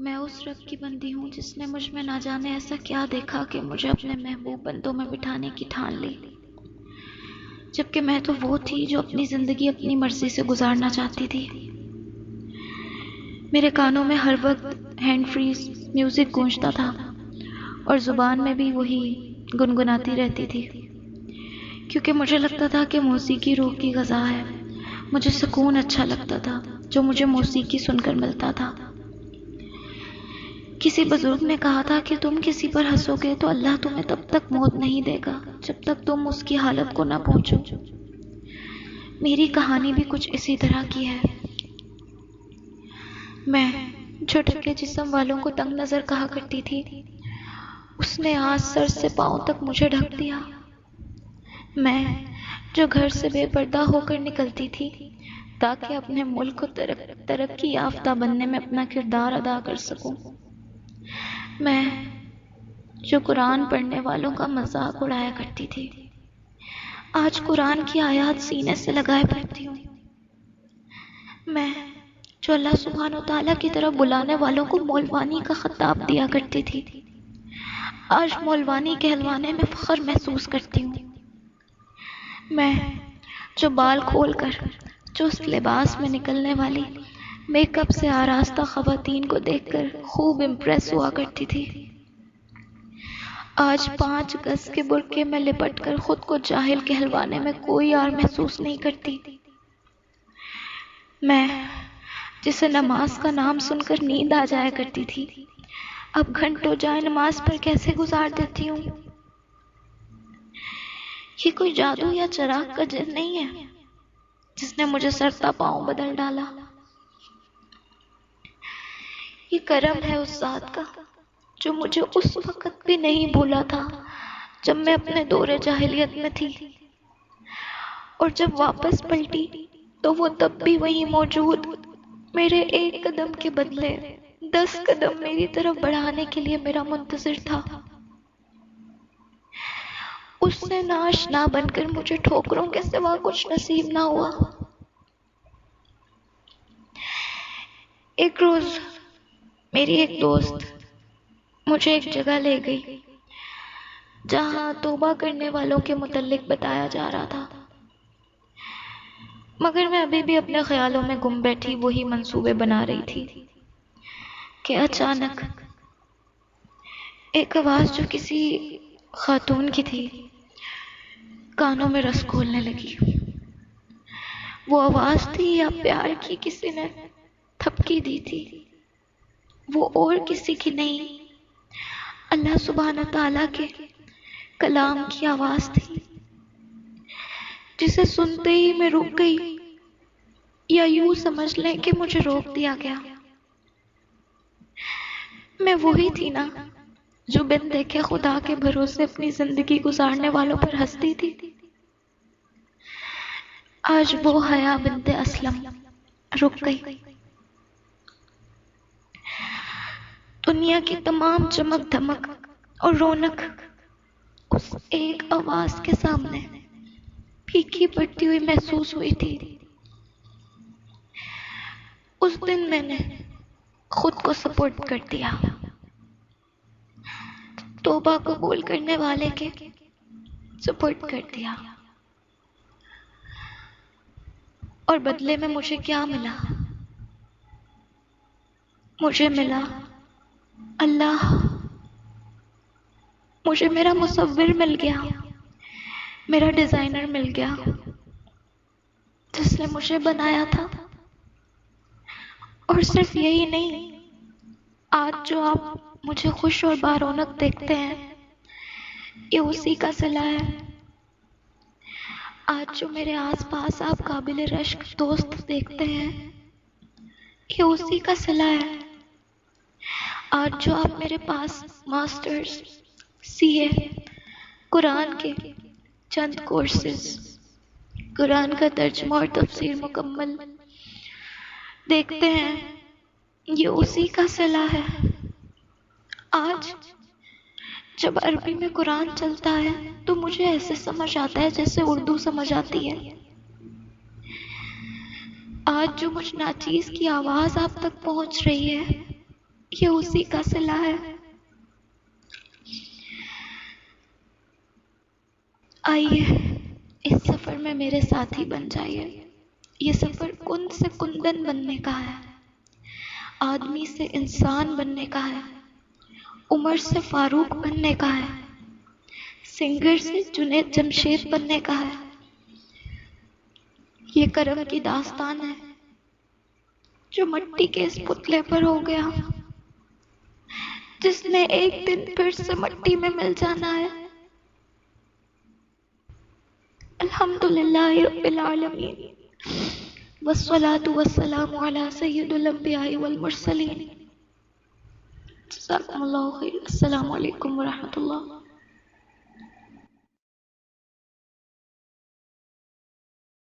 میں اس رب کی بندی ہوں جس نے مجھ میں نہ جانے ایسا کیا دیکھا کہ مجھے اپنے محبوب بندوں میں بٹھانے کی ٹھان لی، جبکہ میں تو وہ تھی جو اپنی زندگی اپنی مرضی سے گزارنا چاہتی تھی۔ میرے کانوں میں ہر وقت ہینڈ فریز میوزک گونجتا تھا اور زبان میں بھی وہی گنگناتی رہتی تھی، کیونکہ مجھے لگتا تھا کہ موسیقی روح کی غذا ہے۔ مجھے سکون اچھا لگتا تھا جو مجھے موسیقی سن کر ملتا تھا۔ کسی بزرگ نے کہا تھا کہ تم کسی پر ہنسو گے تو اللہ تمہیں تب تک موت نہیں دے گا جب تک تم اس کی حالت کو نہ پہنچو۔ میری کہانی بھی کچھ اسی طرح کی ہے۔ میں جو ڈھکے جسم والوں کو تنگ نظر کہا کرتی تھی، اس نے آج سر سے پاؤں تک مجھے ڈھک دیا۔ میں جو گھر سے بے پردہ ہو کر نکلتی تھی تاکہ اپنے ملک کو ترقی یافتہ بننے میں اپنا کردار ادا کر سکوں، میں جو قرآن پڑھنے والوں کا مذاق اڑایا کرتی تھی، آج قرآن کی آیات سینے سے لگائے پڑھتی ہوں۔ میں جو اللہ سبحانہ و تعالیٰ کی طرف بلانے والوں کو مولوانی کا خطاب دیا کرتی تھی، آج مولوانی کہلوانے میں فخر محسوس کرتی ہوں۔ میں جو بال کھول کر چست لباس میں نکلنے والی میک اپ سے آراستہ خواتین کو دیکھ کر خوب امپریس ہوا کرتی تھی، آج 5 گز کے برقعے میں لپٹ کر خود کو جاہل کہلوانے میں کوئی عار محسوس نہیں کرتی۔ میں جسے نماز کا نام سن کر نیند آ جایا کرتی تھی، اب گھنٹوں جائے نماز پر کیسے گزار دیتی ہوں۔ یہ کوئی جادو یا چراغ کا جن نہیں ہے جس نے مجھے سرتا پاؤں بدل ڈالا، یہ کرم ہے اس ذات کا جو مجھے اس وقت بھی نہیں بھولا تھا جب میں اپنے دور جاہلیت میں تھی، اور جب واپس پلٹی تو وہ تب بھی وہیں موجود، میرے ایک قدم کے بدلے 10 قدم میری طرف بڑھانے کے لیے میرا منتظر تھا۔ اس سے ناشنا بن کر مجھے ٹھوکروں کے سوا کچھ نصیب نہ ہوا۔ ایک روز میری ایک دوست مجھے ایک جگہ لے گئی جہاں توبہ کرنے والوں کے متعلق بتایا جا رہا تھا، مگر میں ابھی بھی اپنے خیالوں میں گم بیٹھی وہی منصوبے بنا رہی تھی کہ اچانک ایک آواز جو کسی خاتون کی تھی کانوں میں رس گھولنے لگی۔ وہ آواز تھی یا پیار کی کسی نے تھپکی دی تھی، وہ اور کسی کی نہیں، اللہ سبحانہ تعالیٰ کے کلام کی آواز تھی، جسے سنتے ہی میں رک گئی، یا یوں سمجھ لیں کہ مجھے روک دیا گیا۔ میں وہی تھی نا جو بن دیکھے خدا کے بھروسے اپنی زندگی گزارنے والوں پر ہنستی تھی۔ آج وہ حیا بنت اسلم رک گئی۔ دنیا کی تمام چمک دھمک اور رونق اس ایک آواز کے سامنے پھیکی پڑتی ہوئی محسوس ہوئی تھی۔ اس دن میں نے خود کو سپورٹ کر دیا، توبہ قبول کرنے والے کے سپورٹ کر دیا، اور بدلے میں مجھے کیا ملا؟ مجھے ملا اللہ، مجھے میرا مصور مل گیا، میرا ڈیزائنر مل گیا جس نے مجھے بنایا تھا۔ اور صرف یہی نہیں، آج جو آپ مجھے خوش اور بارونق دیکھتے ہیں یہ اسی کا صلہ ہے۔ آج جو میرے آس پاس آپ قابل رشک دوست دیکھتے ہیں یہ اسی کا صلہ ہے۔ آج جو آپ میرے پاس ماسٹرز، سی اے، قرآن کے چند کورسز، قرآن کا ترجمہ اور تفسیر مکمل دیکھتے ہیں یہ اسی کا صلہ ہے۔ آج جب عربی میں قرآن چلتا ہے تو مجھے ایسے سمجھ آتا ہے جیسے اردو سمجھ آتی ہے۔ آج جو مجھ ناچیز کی آواز آپ تک پہنچ رہی ہے یہ اسی کا صلہ ہے۔ آئیے اس سفر میں میرے ساتھی بن جائیے۔ یہ سفر کن سے کندن بننے کا ہے، آدمی سے انسان بننے کا ہے، عمر سے فاروق بننے کا ہے، سنگر سے جنید جمشید بننے کا ہے۔ یہ کرم کی داستان ہے جو مٹی کے اس پتلے پر ہو گیا، جس نے ایک دن پھر سے مٹی میں مل جانا ہے۔ الحمدللہ رب العالمین، والصلاة والسلام علی سید الانبیاء والمرسلین۔ جزاکم اللہ خیر۔ السلام علیکم ورحمۃ اللہ۔